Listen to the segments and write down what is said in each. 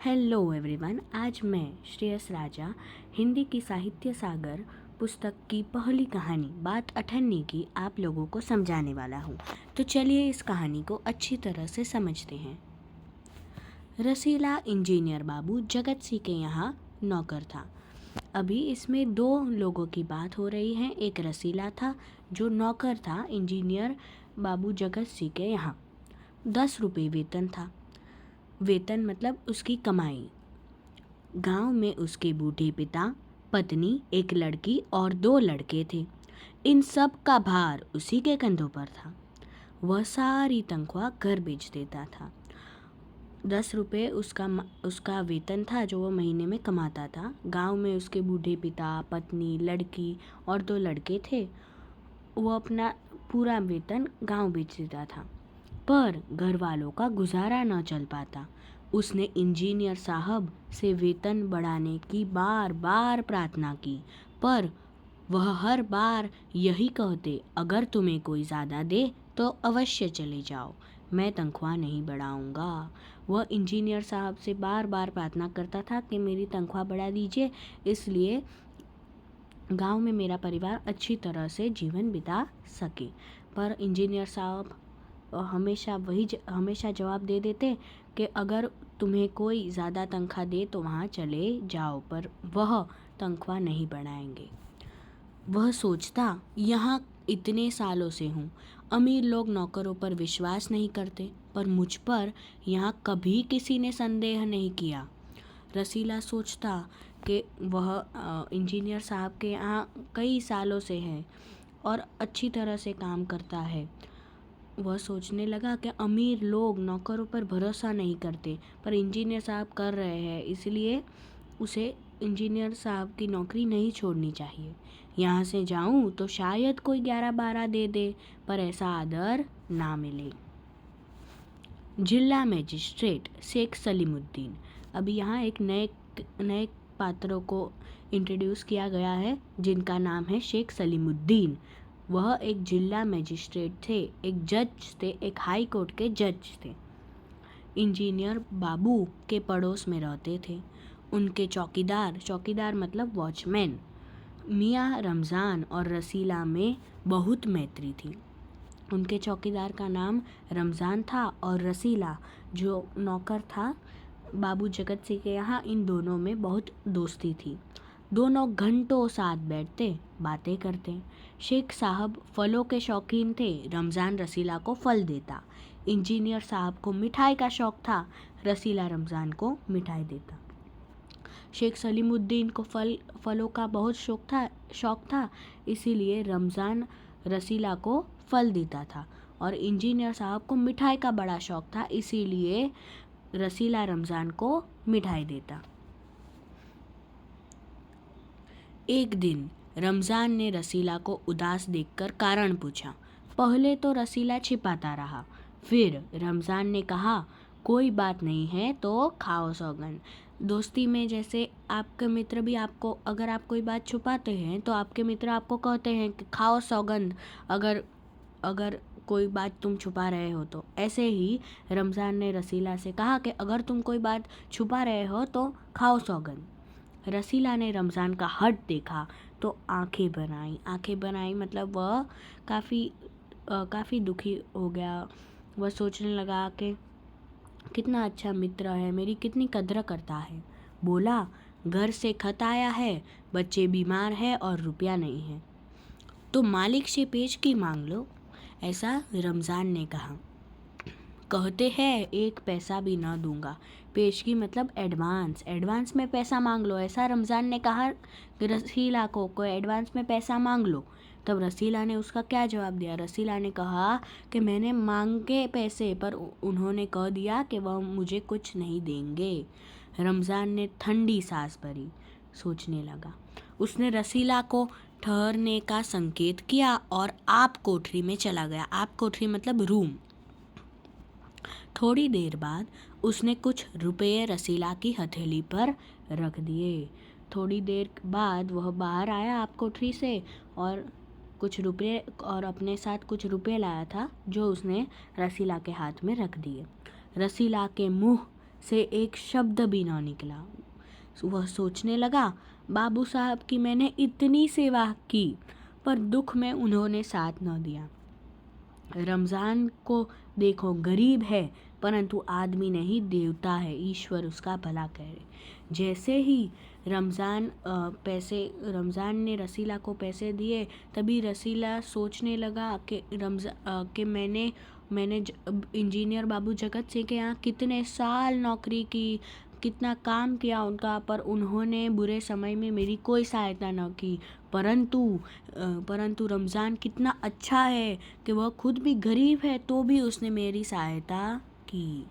Hello everyone, आज मैं श्रेयस राजा हिंदी की साहित्य सागर पुस्तक की पहली कहानी बात अठन्नी की आप लोगों को समझाने वाला हूँ। तो चलिए इस कहानी को अच्छी तरह से समझते हैं। रसीला इंजीनियर बाबू जगत सिंह के यहाँ नौकर था। अभी इसमें दो लोगों की बात हो रही है। एक रसीला था जो नौकर था इंजीनियर बाबू जगत सिंह के यहाँ। 10 रुपये वेतन था। वेतन मतलब उसकी कमाई। गांव में उसके बूढ़े पिता, पत्नी, एक लड़की और 2 लड़के थे। इन सब का भार उसी के कंधों पर था। वह सारी तनख्वाह घर बेच देता था। 10 रुपये उसका वेतन था जो वह महीने में कमाता था। गांव में उसके बूढ़े पिता, पत्नी, लड़की और 2 लड़के थे। वो अपना पूरा वेतन गांव बेच देता था, पर घर वालों का गुजारा न चल पाता। उसने इंजीनियर साहब से वेतन बढ़ाने की बार बार प्रार्थना की, पर वह हर बार यही कहते, अगर तुम्हें कोई ज़्यादा दे तो अवश्य चले जाओ, मैं तनख्वाह नहीं बढ़ाऊंगा। वह इंजीनियर साहब से बार बार प्रार्थना करता था कि मेरी तनख्वाह बढ़ा दीजिए, इसलिए गांव में मेरा परिवार अच्छी तरह से जीवन बिता सके। पर इंजीनियर साहब हमेशा जवाब दे देते कि अगर तुम्हें कोई ज़्यादा तनख्वाह दे तो वहाँ चले जाओ, पर वह तनख्वाह नहीं बढ़ाएंगे। वह सोचता, यहाँ इतने सालों से हूँ, अमीर लोग नौकरों पर विश्वास नहीं करते, पर मुझ पर यहाँ कभी किसी ने संदेह नहीं किया। रसीला सोचता कि वह इंजीनियर साहब के यहाँ कई सालों से है और अच्छी तरह से काम करता है। वह सोचने लगा कि अमीर लोग नौकरों पर भरोसा नहीं करते, पर इंजीनियर साहब कर रहे हैं, इसलिए उसे इंजीनियर साहब की नौकरी नहीं छोड़नी चाहिए। यहाँ से जाऊँ तो शायद कोई 11-12 दे दे, पर ऐसा आदर ना मिले। जिला मजिस्ट्रेट शेख सलीमुद्दीन। अभी यहाँ एक नए पात्रों को इंट्रोड्यूस किया गया है जिनका नाम है शेख सलीमुद्दीन। वह एक जिला मजिस्ट्रेट थे, एक जज थे, एक हाई कोर्ट के जज थे। इंजीनियर बाबू के पड़ोस में रहते थे। उनके चौकीदार मतलब वॉचमैन मियाँ रमज़ान और रसीला में बहुत मैत्री थी। उनके चौकीदार का नाम रमज़ान था और रसीला जो नौकर था बाबू जगत सिंह के यहाँ, इन दोनों में बहुत दोस्ती थी। दोनों घंटों साथ बैठते, बातें करते। शेख साहब फलों के शौकीन थे। रमज़ान रसीला को फल देता। इंजीनियर साहब को मिठाई का शौक था। रसीला रमज़ान को मिठाई देता। शेख सलीमुद्दीन को फलों का बहुत शौक था, इसीलिए रमज़ान रसीला को फल देता था, और इंजीनियर साहब को मिठाई का बड़ा शौक था, इसीलिए रसीला रमज़ान को मिठाई देता। एक दिन रमज़ान ने रसीला को उदास देखकर कारण पूछा। पहले तो रसीला छिपाता रहा, फिर रमज़ान ने कहा, कोई बात नहीं है तो खाओ सौगंध। दोस्ती में जैसे आपके मित्र भी आपको, अगर आप कोई बात छुपाते हैं तो आपके मित्र आपको कहते हैं कि खाओ सौगंध, अगर कोई बात तुम छुपा रहे हो तो। ऐसे ही रमज़ान ने रसीला से कहा कि अगर तुम कोई बात छुपा रहे हो तो खाओ सौगंध। रसीला ने रमज़ान का हट देखा तो आंखें बनाई मतलब वह काफ़ी दुखी हो गया। वह सोचने लगा कि कितना अच्छा मित्र है, मेरी कितनी कद्र करता है। बोला, घर से खत आया है, बच्चे बीमार है और रुपया नहीं है, तो मालिक से पेश की मांग लो, ऐसा रमज़ान ने कहा। कहते हैं 1 पैसा भी न दूंगा। पेशगी मतलब एडवांस में पैसा मांग लो, ऐसा रमज़ान ने कहा कि रसीला को एडवांस में पैसा मांग लो। तब रसीला ने उसका क्या जवाब दिया? रसीला ने कहा कि मैंने मांगे पैसे, पर उन्होंने कह दिया कि वह मुझे कुछ नहीं देंगे। रमज़ान ने ठंडी सांस भरी, सोचने लगा। उसने रसीला को ठहरने का संकेत किया और आप कोठरी में चला गया। आप कोठरी मतलब रूम। थोड़ी देर बाद उसने कुछ रुपये रसीला की हथेली पर रख दिए। थोड़ी देर बाद वह बाहर आया आप कोठरी से और कुछ रुपये और अपने साथ कुछ रुपये लाया था, जो उसने रसीला के हाथ में रख दिए। रसीला के मुंह से एक शब्द भी न निकला। वह सोचने लगा, बाबू साहब की मैंने इतनी सेवा की, पर दुख में उन्होंने साथ न दिया। रमज़ान को देखो, गरीब है, परंतु आदमी नहीं, देवता है, ईश्वर उसका भला करे। जैसे ही रमज़ान ने रसीला को पैसे दिए, तभी रसीला सोचने लगा कि मैंने इंजीनियर बाबू जगत सिंह के यहाँ कितने साल नौकरी की, कितना काम किया उनका, पर उन्होंने बुरे समय में मेरी कोई सहायता न की। परंतु रमज़ान कितना अच्छा है कि वह खुद भी गरीब है, तो भी उसने मेरी सहायता की।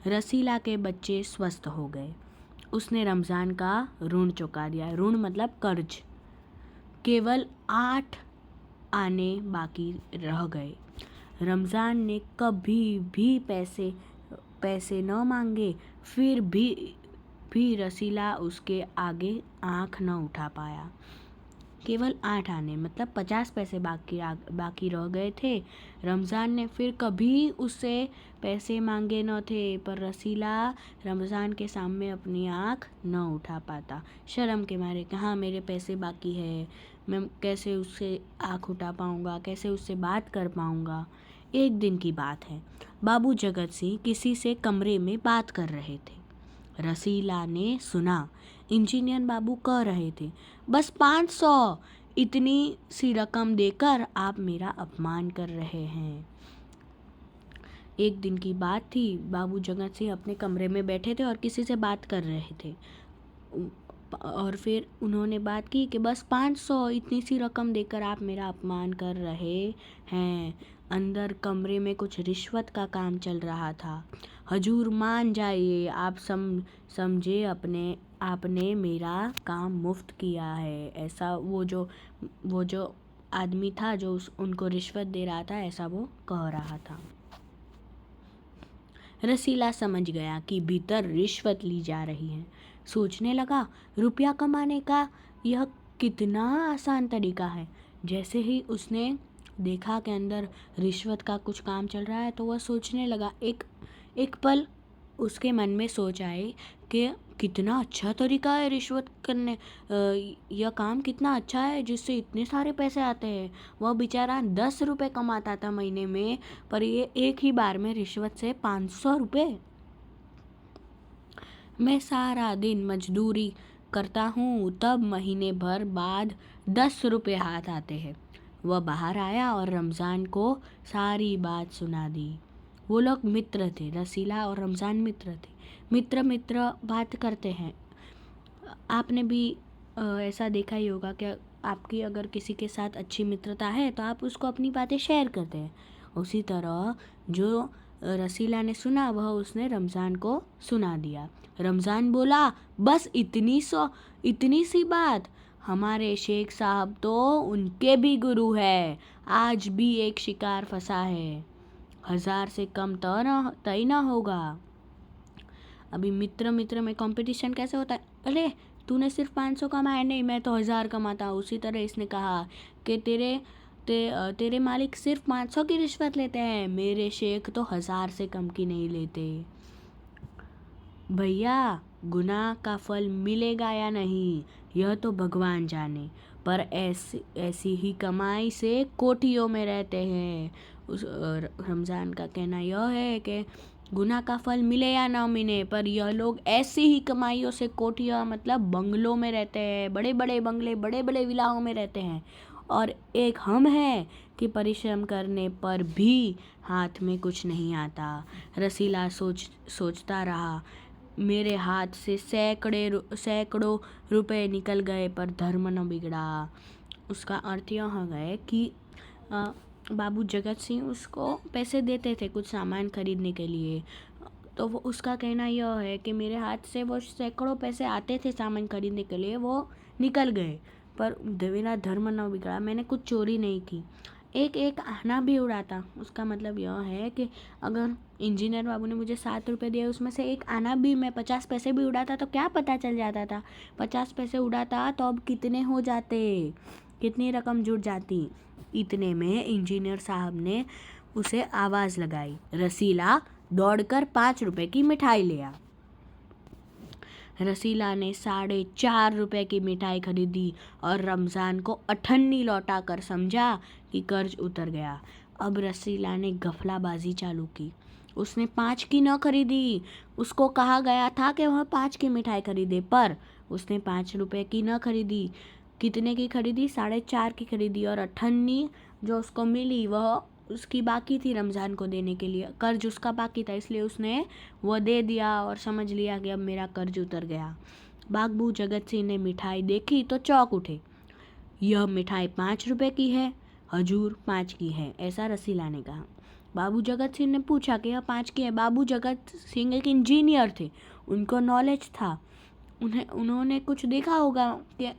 रसीला के बच्चे स्वस्थ हो गए। उसने रमज़ान का ऋण चुका दिया। ऋण मतलब कर्ज। केवल 8 आने बाकी रह गए। रमज़ान ने कभी भी पैसे न मांगे, फिर भी रसीला उसके आगे आँख न उठा पाया। केवल 8 आने मतलब 50 पैसे बाकी रह गए थे। रमज़ान ने फिर कभी उससे पैसे मांगे न थे, पर रसीला रमज़ान के सामने अपनी आँख न उठा पाता। शर्म के मारे, कहाँ मेरे पैसे बाकी है, मैं कैसे उससे आँख उठा पाऊँगा, कैसे उससे बात कर पाऊँगा। एक दिन की बात है, बाबू जगत सिंह किसी से कमरे में बात कर रहे थे। रसीला ने सुना, इंजीनियर बाबू कह रहे थे, बस 500, इतनी सी रकम देकर आप मेरा अपमान कर रहे हैं। एक दिन की बात थी, बाबू जगत सिंह अपने कमरे में बैठे थे और किसी से बात कर रहे थे। और फिर उन्होंने बात की कि बस 500, इतनी सी रकम देकर आप मेरा अपमान कर रहे हैं। अंदर कमरे में कुछ रिश्वत का काम चल रहा था। हजूर मान जाइए, आप समझे, आपने मेरा काम मुफ्त किया है। ऐसा वो जो आदमी था जो उनको रिश्वत दे रहा था, ऐसा वो कह रहा था। रसीला समझ गया कि भीतर रिश्वत ली जा रही है। सोचने लगा, रुपया कमाने का यह कितना आसान तरीका है। जैसे ही उसने देखा कि अंदर रिश्वत का कुछ काम चल रहा है, तो वह सोचने लगा। एक पल उसके मन में सोच आई कि कितना अच्छा तरीका है रिश्वत करने, यह काम कितना अच्छा है जिससे इतने सारे पैसे आते हैं। वह बेचारा 10 रुपये कमाता था महीने में, पर ये एक ही बार में रिश्वत से 500 रुपये। मैं सारा दिन मजदूरी करता हूँ, तब महीने भर बाद 10 रुपये हाथ आते हैं। वह बाहर आया और रमज़ान को सारी बात सुना दी। वो लोग मित्र थे, रसीला और रमज़ान मित्र थे। मित्र बात करते हैं। आपने भी ऐसा देखा ही होगा कि आपकी अगर किसी के साथ अच्छी मित्रता है तो आप उसको अपनी बातें शेयर करते हैं। उसी तरह जो रसीला ने सुना, वह उसने रमज़ान को सुना दिया। रमज़ान बोला, बस इतनी सी बात, हमारे शेख साहब तो उनके भी गुरु है। आज भी एक शिकार फंसा है, 1000 से कम तय ना होगा। अभी मित्र में कंपटीशन कैसे होता है? अरे तूने सिर्फ 500 कमाया, नहीं मैं तो 1000 कमाता हूँ। उसी तरह इसने कहा कि तेरे मालिक सिर्फ 500 की रिश्वत लेते हैं, मेरे शेख तो 1000 से कम की नहीं लेते। भैया, गुनाह का फल मिलेगा या नहीं यह तो भगवान जाने, पर ऐसी ही कमाई से कोठियों में रहते हैं। रमज़ान का कहना यह है कि गुनाह का फल मिले या ना मिले, पर यह लोग ऐसी ही कमाइयों से कोठियाँ मतलब बंगलों में रहते हैं, बड़े बड़े बंगले, बड़े बड़े विलाओं में रहते हैं। और एक हम हैं कि परिश्रम करने पर भी हाथ में कुछ नहीं आता। रसीला सोचता रहा, मेरे हाथ से सैकड़ों रुपए निकल गए, पर धर्म न बिगड़ा। उसका अर्थ यह है कि बाबू जगत सिंह उसको पैसे देते थे कुछ सामान खरीदने के लिए, तो वो उसका कहना यह है कि मेरे हाथ से वो सैकड़ों पैसे आते थे सामान खरीदने के लिए, वो निकल गए, पर मेरा धर्म न बिगड़ा, मैंने कुछ चोरी नहीं की। एक आना भी उड़ाता। उसका मतलब यह है कि अगर इंजीनियर बाबू ने मुझे 7 रुपये दिए, उसमें से एक आना भी मैं 50 पैसे भी उड़ाता तो क्या पता चल जाता था। 50 पैसे उड़ाता तो अब कितने हो जाते, कितनी रकम जुट जाती। इतने में इंजीनियर साहब ने उसे आवाज़ लगाई, रसीला दौड़कर 5 रुपए की मिठाई ले आ। रसीला ने 4.5 रुपए की मिठाई खरीदी और रमज़ान को अठन्नी लौटाकर समझा कि कर्ज उतर गया। अब रसीला ने गफलाबाजी चालू की। उसने 5 की न खरीदी। उसको कहा गया था कि वह 5 की मिठाई खरीदे, पर उसने 5 रुपए की न खरीदी। कितने की खरीदी? 4.5 की खरीदी, और अठन्नी जो उसको मिली वह उसकी बाकी थी रमज़ान को देने के लिए। कर्ज उसका बाकी था, इसलिए उसने वो दे दिया और समझ लिया कि अब मेरा कर्ज उतर गया। बाबू जगत सिंह ने मिठाई देखी तो चौंक उठे। यह मिठाई 5 रुपए की है हजूर, 5 की है, ऐसा रसीला ने कहा। बाबू जगत सिंह ने पूछा कि यह 5 की है। बाबू जगत सिंह एक इंजीनियर थे, उनको नॉलेज था। उन्होंने कुछ देखा होगा कि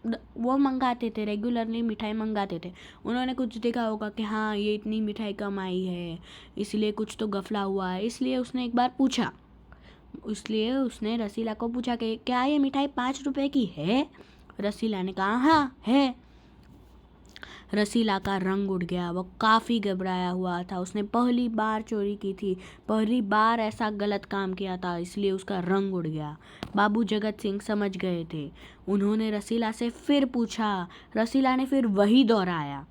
वो मंगाते थे, रेगुलरली मिठाई मंगाते थे। उन्होंने कुछ देखा होगा कि हाँ ये इतनी मिठाई कम आई है, इसलिए कुछ तो गफला हुआ है। इसलिए उसने एक बार पूछा, इसलिए उसने रसीला को पूछा कि क्या ये मिठाई 5 रुपए की है? रसीला ने कहा हाँ है। रसीला का रंग उड़ गया। वो काफ़ी घबराया हुआ था। उसने पहली बार चोरी की थी, पहली बार ऐसा गलत काम किया था, इसलिए उसका रंग उड़ गया। बाबू जगत सिंह समझ गए थे। उन्होंने रसीला से फिर पूछा। रसीला ने फिर वही दोहराया।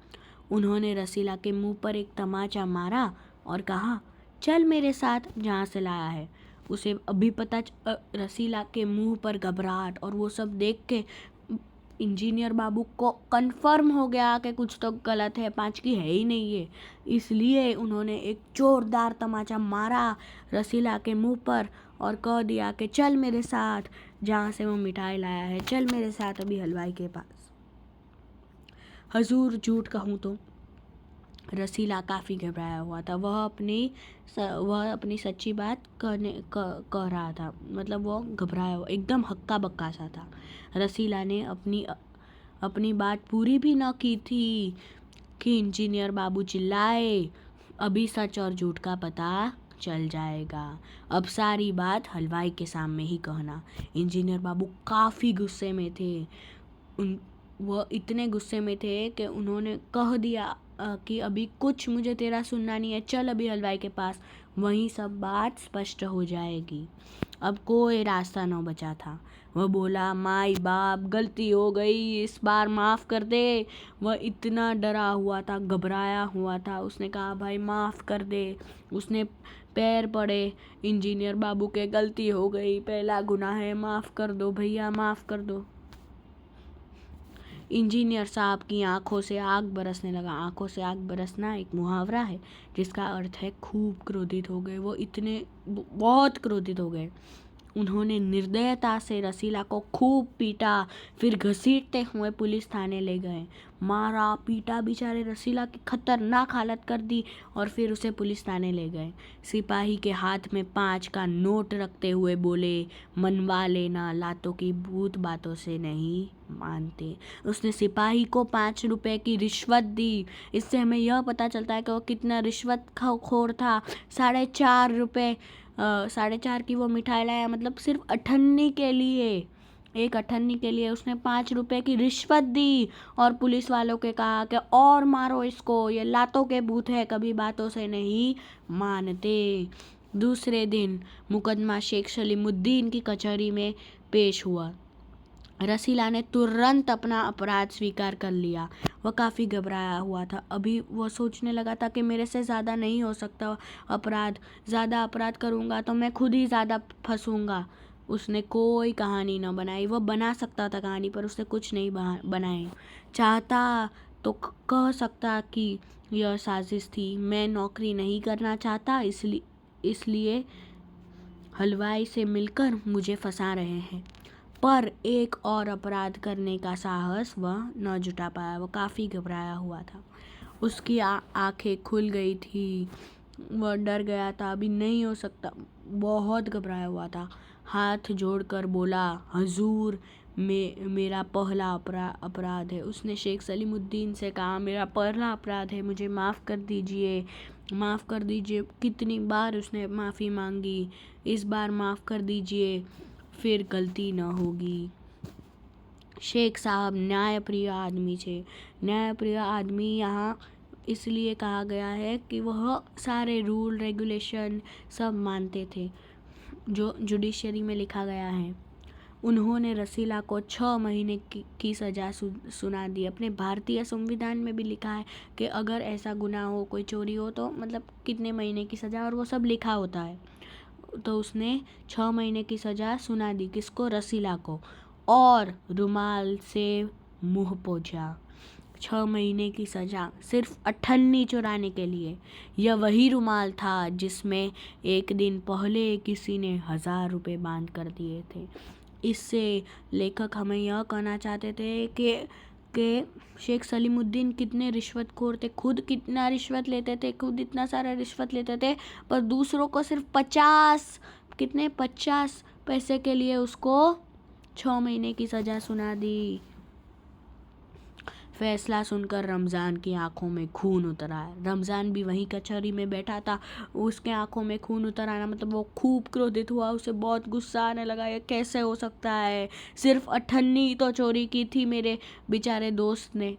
उन्होंने रसीला के मुंह पर एक तमाचा मारा और कहा, चल मेरे साथ जहाँ से लाया है। उसे अभी पता रसीला के मुंह पर घबराहट और वो सब देख के इंजीनियर बाबू को कंफर्म हो गया कि कुछ तो गलत है, 5 की है ही नहीं ये। इसलिए उन्होंने एक जोरदार तमाचा मारा रसीला के मुंह पर और कह दिया कि चल मेरे साथ जहाँ से वो मिठाई लाया है, चल मेरे साथ अभी हलवाई के पास। हजूर झूठ कहूँ तो रसीला काफ़ी घबराया हुआ था। वह अपनी सच्ची बात कह रहा था, मतलब वो घबराया हुआ, एकदम हक्का बक्का सा था। रसीला ने अपनी बात पूरी भी न की थी कि इंजीनियर बाबू चिल्लाए, अभी सच और झूठ का पता चल जाएगा। अब सारी बात हलवाई के सामने ही कहना। इंजीनियर बाबू काफ़ी गुस्से में थे। वो इतने गुस्से में थे कि उन्होंने कह दिया कि अभी कुछ मुझे तेरा सुनना नहीं है, चल अभी हलवाई के पास, वहीं सब बात स्पष्ट हो जाएगी। अब कोई रास्ता न बचा था। वह बोला, माई बाप गलती हो गई, इस बार माफ़ कर दे। वह इतना डरा हुआ था, घबराया हुआ था। उसने कहा, भाई माफ़ कर दे। उसने पैर पड़े इंजीनियर बाबू के, गलती हो गई, पहला गुनाह है, माफ़ कर दो भैया, माफ़ कर दो। इंजीनियर साहब की आंखों से आग बरसने लगा। आंखों से आग बरसना एक मुहावरा है जिसका अर्थ है खूब क्रोधित हो गए। वो इतने बहुत क्रोधित हो गए। उन्होंने निर्दयता से रसीला को खूब पीटा, फिर घसीटते हुए पुलिस थाने ले गए। मारा पीटा बेचारे रसीला की खतरनाक हालत कर दी और फिर उसे पुलिस थाने ले गए। सिपाही के हाथ में 5 का नोट रखते हुए बोले, मनवा लेना, लातों की भूत बातों से नहीं मानते। उसने सिपाही को 5 रुपए की रिश्वत दी। इससे हमें यह पता चलता है कि वो कितना रिश्वत खोर था। 4.5 रुपए 4.5 की वो मिठाई लाया, मतलब सिर्फ अठन्नी के लिए, एक अठन्नी के लिए उसने 5 रुपए की रिश्वत दी और पुलिस वालों के कहा कि और मारो इसको, ये लातों के भूत है, कभी बातों से नहीं मानते। दूसरे दिन मुकदमा शेख सलीमुद्दीन की कचहरी में पेश हुआ। रसीला ने तुरंत अपना अपराध स्वीकार कर लिया। वह काफ़ी घबराया हुआ था। अभी वो सोचने लगा था कि मेरे से ज़्यादा नहीं हो सकता अपराध, ज़्यादा अपराध करूँगा तो मैं खुद ही ज़्यादा फंसूँगा। उसने कोई कहानी न बनाई। वह बना सकता था कहानी, पर उसने कुछ नहीं बनाई। चाहता तो कह सकता कि यह साजिश थी, मैं नौकरी नहीं करना चाहता, इसलिए हलवाई से मिलकर मुझे फंसा रहे हैं। पर एक और अपराध करने का साहस वह न जुटा पाया। वह काफ़ी घबराया हुआ था। उसकी आंखें खुल गई थी। वह डर गया था, अभी नहीं हो सकता, बहुत घबराया हुआ था। हाथ जोड़कर बोला, हजूर मेरा पहला अपराध है। उसने शेख सलीमुद्दीन से कहा, मेरा पहला अपराध है, मुझे माफ़ कर दीजिए, माफ़ कर दीजिए। कितनी बार उसने माफ़ी मांगी, इस बार माफ़ कर दीजिए, फिर गलती न होगी। शेख साहब न्यायप्रिय आदमी थे। न्यायप्रिय आदमी यहाँ इसलिए कहा गया है कि वह सारे रूल रेगुलेशन सब मानते थे जो जुडिशरी में लिखा गया है। उन्होंने रसीला को 6 महीने की सज़ा सुना दी। अपने भारतीय संविधान में भी लिखा है कि अगर ऐसा गुनाह हो, कोई चोरी हो, तो मतलब कितने महीने की सज़ा, और वो सब लिखा होता है। तो उसने 6 महीने की सज़ा सुना दी। किसको? रसीला को। और रुमाल से मुंह पोंछा। 6 महीने की सज़ा सिर्फ अठन्नी चुराने के लिए। यह वही रुमाल था जिसमें एक दिन पहले किसी ने 1000 रुपये बांध कर दिए थे। इससे लेखक हमें यह कहना चाहते थे कि शेख सलीमुद्दीन कितने रिश्वतखोर थे, खुद कितना रिश्वत लेते थे, खुद इतना सारा रिश्वत लेते थे, पर दूसरों को सिर्फ 50 पैसे के लिए उसको 6 महीने की सज़ा सुना दी। फैसला सुनकर रमज़ान की आंखों में खून उतर आया। रमज़ान भी वहीं कचहरी में बैठा था। उसके आंखों में खून उतर आना मतलब वो खूब क्रोधित हुआ। उसे बहुत गुस्सा आने लगा, ये कैसे हो सकता है, सिर्फ अठन्नी तो चोरी की थी मेरे बेचारे दोस्त ने।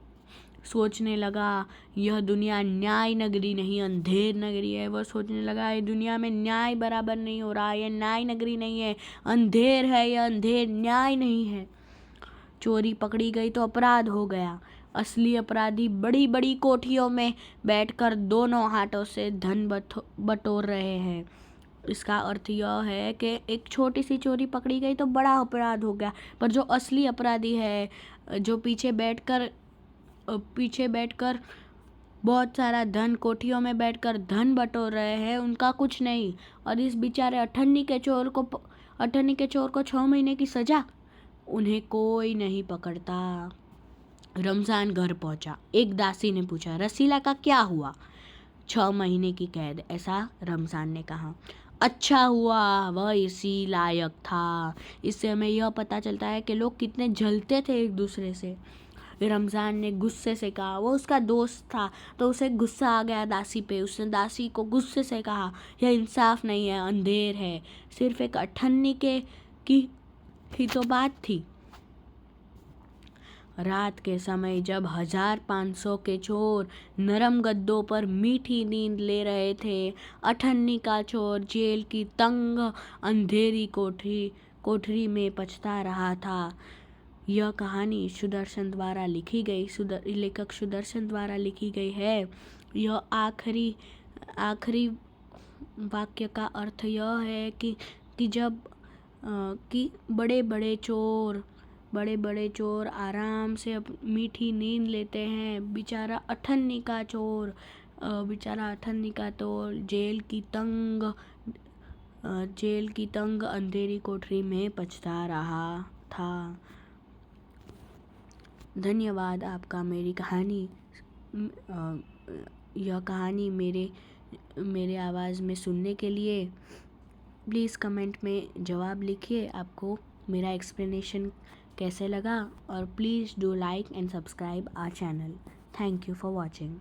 सोचने लगा यह दुनिया न्याय नगरी नहीं अंधेर नगरी है। वह सोचने लगा ये दुनिया में न्याय बराबर नहीं हो रहा, यह न्याय नगरी नहीं है, अंधेर है, यह अंधेर न्याय नहीं है। चोरी पकड़ी गई तो अपराध हो गया। असली अपराधी बड़ी बड़ी कोठियों में बैठकर दोनों हाथों से धन बटोर रहे हैं। इसका अर्थ यह है कि एक छोटी सी चोरी पकड़ी गई तो बड़ा अपराध हो गया, पर जो असली अपराधी है, जो पीछे बैठकर बहुत सारा धन, कोठियों में बैठकर धन बटोर रहे हैं, उनका कुछ नहीं। और इस बेचारे अठन्नी के चोर को 6 महीने की सजा, उन्हें कोई नहीं पकड़ता। रमज़ान घर पहुंचा। एक दासी ने पूछा, रसीला का क्या हुआ? 6 महीने की कैद, ऐसा रमज़ान ने कहा। अच्छा हुआ, वह इसी लायक था। इससे हमें यह पता चलता है कि लोग कितने जलते थे एक दूसरे से। रमज़ान ने गुस्से से कहा, वो उसका दोस्त था तो उसे गुस्सा आ गया दासी पे। उसने दासी को गुस्से से कहा, यह इंसाफ नहीं है, अंधेर है, सिर्फ एक अठन्नी की ही तो बात थी। रात के समय जब 1500 के चोर नरम गद्दों पर मीठी नींद ले रहे थे, अठन्नी का चोर जेल की तंग अंधेरी कोठरी में पछता रहा था। यह कहानी लेखक सुदर्शन द्वारा लिखी गई है। यह आखिरी वाक्य का अर्थ यह है कि जब कि बड़े बड़े चोर आराम से मीठी नींद लेते हैं, बेचारा अठन्नी का चोर जेल की तंग अंधेरी कोठरी में पछता रहा था। धन्यवाद आपका यह कहानी मेरे आवाज़ में सुनने के लिए। प्लीज़ कमेंट में जवाब लिखिए आपको मेरा एक्सप्लेनेशन कैसे लगा, और please do like and subscribe our channel. Thank you for watching.